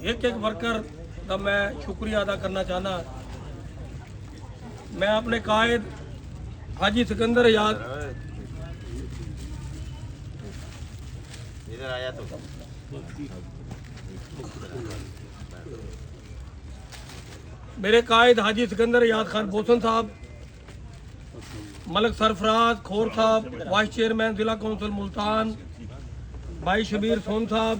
एक एक वर्कर का मैं शुक्रिया अदा करना चाहना। मैं अपने कायद हाजी सिकंदर याद इधर आया तो मेरे कायद हाजी सिकंदर याद खान बोसन साहब, मलक सरफराज खोर साहब, वाइस चेयरमैन जिला कौंसिल मुल्तान भाई शबीर सोन साहब,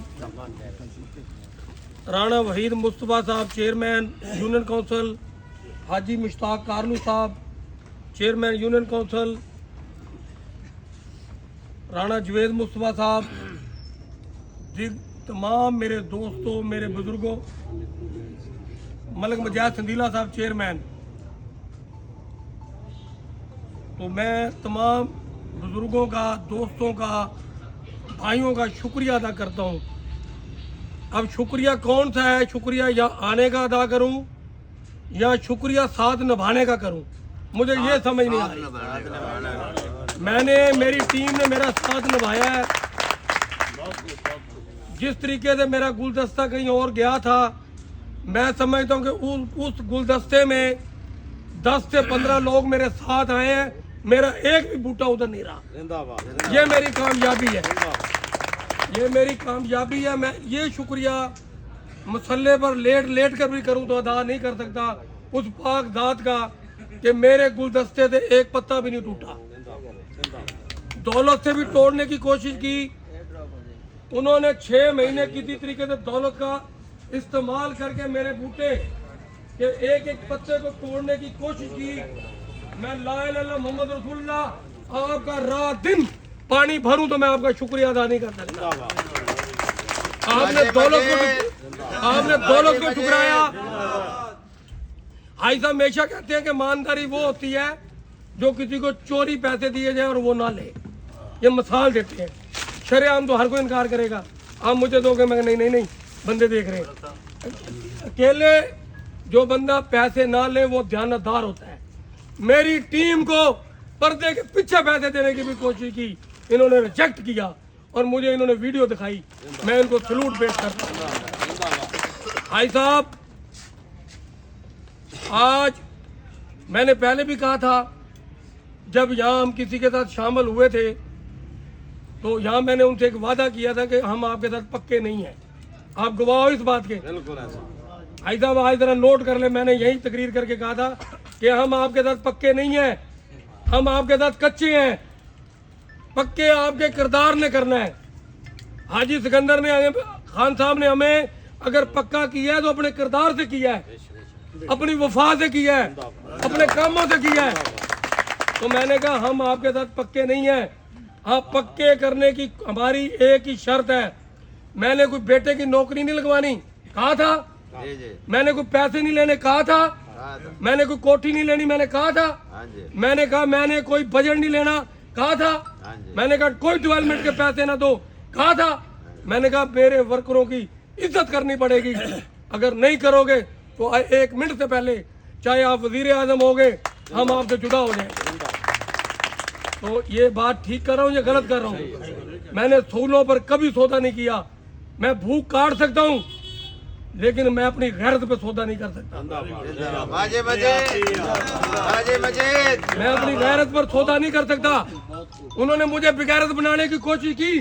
राणा वहीद मुस्तफ़ा साहब चेयरमैन यूनियन कौंसिल, हाजी मुश्ताक कारलू साहब chairman union council, Rana Javed Mustafa साहब, जी तमाम मेरे दोस्तों मेरे बुजुर्गों, मलक मजाज संदीला साहब चेयरमैन। तो मैं तमाम बुजुर्गों का, दोस्तों का, भाइयों का शुक्रिया अदा करता हूँ। अब शुक्रिया कौन सा है, शुक्रिया या आने का अदा करूँ या शुक्रिया साथ निभाने का करूँ, मुझे ये समझ नहीं आ रही। मैंने, मेरी टीम ने मेरा साथ निभाया है। जिस तरीके से मेरा गुलदस्ता कहीं और गया था, मैं समझता हूँ कि उस गुलदस्ते में 10 से 15 लोग मेरे साथ आए हैं, मेरा एक भी बूटा उधर नहीं रहा। ये मेरी कामयाबी है, ये मेरी कामयाबी है। मैं ये शुक्रिया मसल्ले पर लेट कर भी करूँ तो अदा नहीं कर सकता उस पाक ज़ात का कि मेरे गुलदस्ते से एक पत्ता भी नहीं टूटा। दौलत से भी तोड़ने की कोशिश की उन्होंने, 6 महीने किसी तरीके से दौलत का इस्तेमाल करके मेरे बूटे के एक एक पत्ते को तोड़ने की कोशिश की। मैं ला इलाहा इल्लल्लाह मोहम्मद रसूलुल्लाह आपका रात दिन पानी भरूं तो मैं आपका शुक्रिया अदा नहीं कर सकता। आपने दौलत को ठुकराया। भाई साहब हमेशा कहते हैं कि ईमानदारी वो होती है जो किसी को चोरी पैसे दिए जाए और वो ना ले। ये मिसाल देते हैं, शरेआम तो हर कोई इनकार करेगा, आप मुझे दोगे, मैं नहीं बंदे देख रहे हैं। अकेले जो बंदा पैसे ना ले वो ध्यानदार होता है। मेरी टीम को पर्दे के पीछे पैसे देने की भी कोशिश की, इन्होंने रिजेक्ट किया और मुझे इन्होंने वीडियो दिखाई, मैं इनको सलूट पेश करता हूं। भाई साहब आज मैंने पहले भी कहा था, जब यहाँ हम किसी के साथ शामिल हुए थे तो यहाँ मैंने उनसे एक वादा किया था कि हम आपके साथ पक्के नहीं हैं। आप गवाह हो इस बात के। भाई साहब आज जरा नोट कर ले, मैंने यही तकरीर करके कहा था कि हम आपके साथ पक्के नहीं हैं, हम आपके साथ कच्चे हैं। पक्के आपके किरदार ने करना है। हाजी सिकंदर ने, खान साहब ने हमें अगर पक्का किया है तो अपने किरदार से किया है, अपनी वफा से किया है, अपने कामों से किया है। तो मैंने कहा हम आपके साथ पक्के नहीं हैं। आप पक्के करने की हमारी एक ही शर्त है, मैंने कोई बेटे की नौकरी नहीं लगवानी कहा था, मैंने कोई पैसे नहीं लेने कहा था, मैंने कोई कोठी नहीं लेनी मैंने कहा था, मैंने कहा मैंने कोई बजट नहीं लेना कहा था, मैंने कहा कोई डेवलपमेंट के पैसे ना दो कहा था, मैंने कहा मेरे वर्करों की इज्जत करनी पड़ेगी, अगर नहीं करोगे तो 1 मिनट से पहले चाहे आप वजीर आजम हो गए हम आपसे जुदा हो जाएंगे। तो ये बात ठीक कर रहा हूँ या गलत कर रहा हूँ? मैंने सूलों पर कभी सौदा नहीं किया। मैं भूख काट सकता हूँ लेकिन मैं अपनी गैरत पे सौदा नहीं कर सकता। मैं अपनी गैरत पर सौदा नहीं कर सकता। उन्होंने मुझे बेगैरत बनाने की कोशिश की,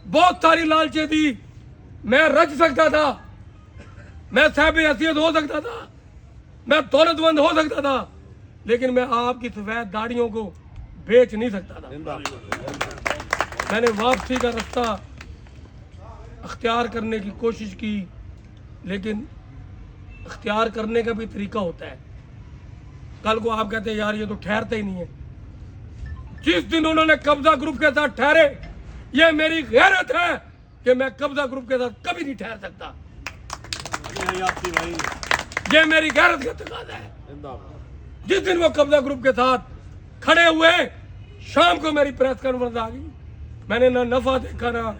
बहुत सारी लालचें दी, मैं रच सकता था, मैं साहिब हैसियत हो सकता था, मैं दौलतमंद हो सकता था, लेकिन मैं आपकी सफेद दाढ़ियों को बेच नहीं सकता था। मैंने वापसी का रास्ता अख्तियार करने की कोशिश की, लेकिन अख्तियार करने का भी तरीका होता है। कल को आप कहते हैं यार ये तो ठहरते ही नहीं है। जिस दिन उन्होंने कब्जा ग्रुप के साथ ठहरे, ये मेरी गैरत है कि मैं कब्जा ग्रुप के साथ कभी नहीं ठहर सकता। ये मेरी गैरत का तकाज़ा है। जिस दिन वो कब्जा ग्रुप के साथ खड़े हुए, शाम को मेरी प्रेस कॉन्फ्रेंस आ गई, मैंने ना नफा देखा ना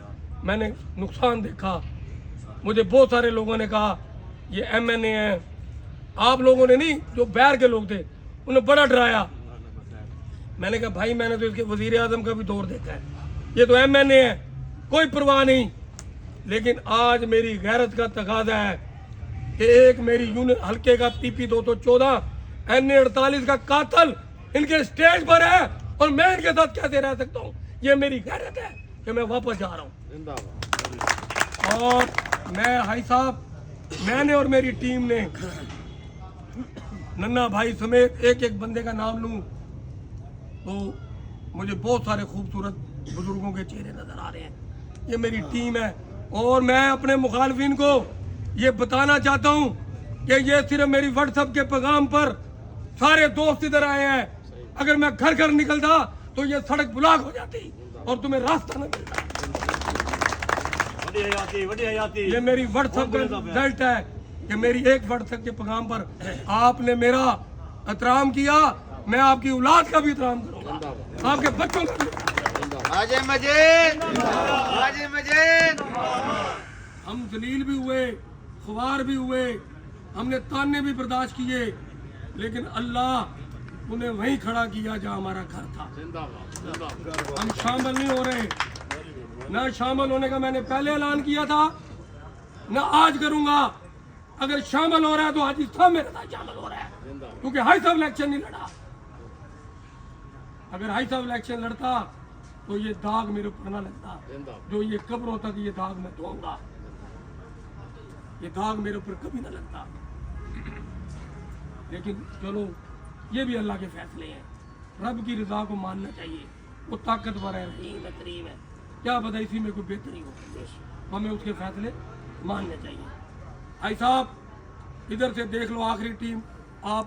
मैंने नुकसान देखा। मुझे बहुत सारे लोगों ने कहा ये MNA है, आप लोगों ने नहीं, जो बैर के लोग थे उन्हें बड़ा डराया। मैंने कहा भाई मैंने तो इसके वजीर आजम का भी दौर देखा है, ये तो MNA है, कोई परवाह नहीं। लेकिन आज मेरी गैरत का तकाजा है कि एक मेरी यूनिट हल्के का PP 214 NA 48 का कातल इनके स्टेज पर है और मैं इनके साथ कैसे रह सकता हूँ। ये मेरी गैरत है कि मैं वापस जा रहा हूँ। और मैं भाई साहब, मैंने और मेरी टीम ने नन्ना भाई समेत एक एक बंदे का नाम लूं तो मुझे बहुत सारे खूबसूरत बुजुर्गों के चेहरे नजर आ रहे हैं। ये मेरी टीम है और मैं अपने मुखालफिन को ये बताना चाहता हूँ कि ये सिर्फ मेरी व्हाट्सएप के पैगाम पर सारे दोस्त इधर आए हैं। अगर मैं घर घर निकलता तो ये सड़क ब्लॉक हो जाती और तुम्हें रास्ता न मिलता। ये मेरी व्हाट्सएप का रिजल्ट है कि मेरी एक व्हाट्सएप के पैगाम पर आपने मेरा एहतराम किया, मैं आपकी औलाद का भी एहतराम करूंगा, आपके बच्चों का भी। हम जलील भी हुए, खुवार भी हुए, हमने ताने भी बर्दाश्त किए, लेकिन अल्लाह उन्हें वहीं खड़ा किया जहां हमारा घर था। हम शामिल नहीं हो रहे, ना शामिल होने का मैंने पहले ऐलान किया था, ना आज करूंगा। अगर शामिल हो रहा है तो आज सब मेरे साथ शामिल हो रहा है, क्योंकि हाई साहब इलेक्शन नहीं लड़ा। अगर हाई साहब इलेक्शन लड़ता तो ये दाग मेरे ऊपर ना लगता, जो ये कब्रों तक ये दाग मैं धोऊंगा, ये दाग मेरे ऊपर कभी ना लगता। लेकिन चलो, ये भी अल्लाह के फैसले हैं, रब की रजा को मानना चाहिए। वो ताकतवर है, रहीम है, करीम है, क्या पता इसी में कोई बेहतरी हो, हमें उसके फैसले मानने चाहिए। भाई साहब, इधर से देख लो, आखिरी टीम, आप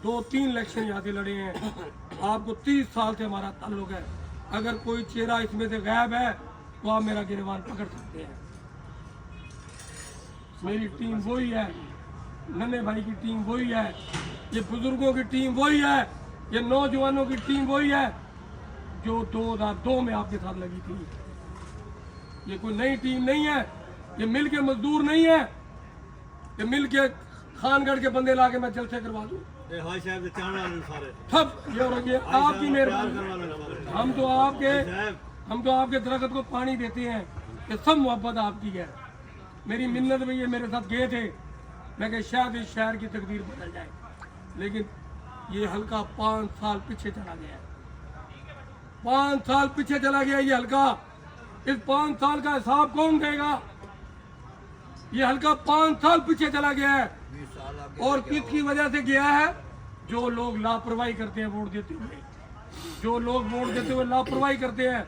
2-3 इलेक्शन यहाँ से लड़े हैं, आपको 30 साल से हमारा ताल्लुक है। अगर कोई चेहरा इसमें से गायब है तो आप मेरा गिरबान पकड़ सकते हैं। मेरी टीम वही है, नन्हे भाई की टीम वही है, ये बुजुर्गों की टीम वही है, ये नौजवानों की टीम वही है जो 2002 में आपके साथ लगी थी। ये कोई नई टीम नहीं है, ये मिल के मजदूर नहीं है, ये मिल के खानगढ़ के बंदे ला के मैं जलसे करवा दूं। सब ये आपकी मेहरबानी। हम तो आपके दरख्त को पानी देते हैं, ये सब मोहब्बत आपकी है। मेरी मिन्नत में ये मेरे साथ गए थे, मैं कहा शायद इस शहर की तकदीर बदल जाए, लेकिन ये हल्का 5 साल पीछे चला गया है। 5 साल पीछे चला गया ये हल्का। इस 5 साल का हिसाब कौन देगा? ये हल्का 5 साल पीछे चला गया है, और किसकी वजह से गया है? जो लोग लापरवाही करते हैं वोट देते हुए, जो लोग वोट देते हुए लापरवाही करते हैं।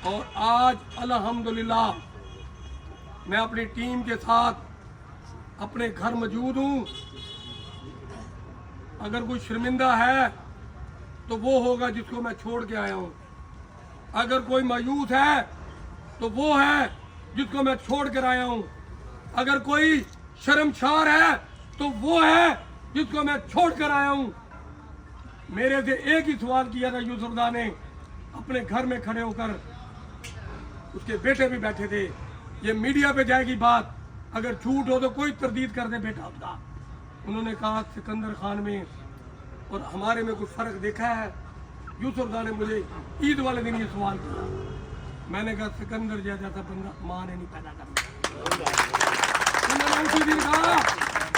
और आज अल्हम्दुलिल्लाह मैं अपनी टीम के साथ अपने घर मौजूद हूँ। अगर कोई शर्मिंदा है तो वो होगा जिसको मैं छोड़ के आया हूँ। अगर कोई मायूस है तो वो है जिसको मैं छोड़ कर आया हूँ। अगर कोई शर्मसार है तो वो है जिसको मैं छोड़ कर आया हूँ। मेरे से एक ही सवाल किया था यूसुफदा ने अपने घर में खड़े होकर, उसके बेटे भी बैठे थे। ये मीडिया पे जाएगी बात, अगर झूठ हो तो कोई तरदीद कर दे बेटा उसका। उन्होंने कहा सिकंदर खान में और हमारे में कुछ फर्क देखा है? यूसुफदा ने मुझे ईद वाले दिन ये सवाल किया। मैंने कहा सिकंदर जैसा बंदा माँ ने नहीं पैदा करना। उन्होंने उसी दिन कहा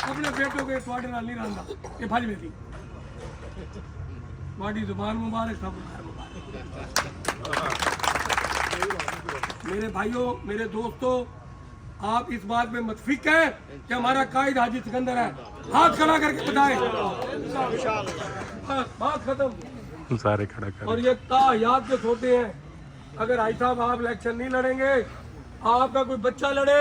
अपने बेटों के थोड़े नाल नहीं रहना, ये भज में थी थोड़ी जुबान मुबारक, सब घर मुबारक। मेरे भाइयों, मेरे दोस्तों, आप इस बात में मुत्फिक हैं कि हमारा कायद हाजी सिकंदर है? हाथ खड़ा करके बताएं। बात खत्म, सारे खड़ा कर। और ये तायाद पे सोते हैं। अगर भाई साहब आप इलेक्शन नहीं लड़ेंगे, आपका कोई बच्चा लड़े,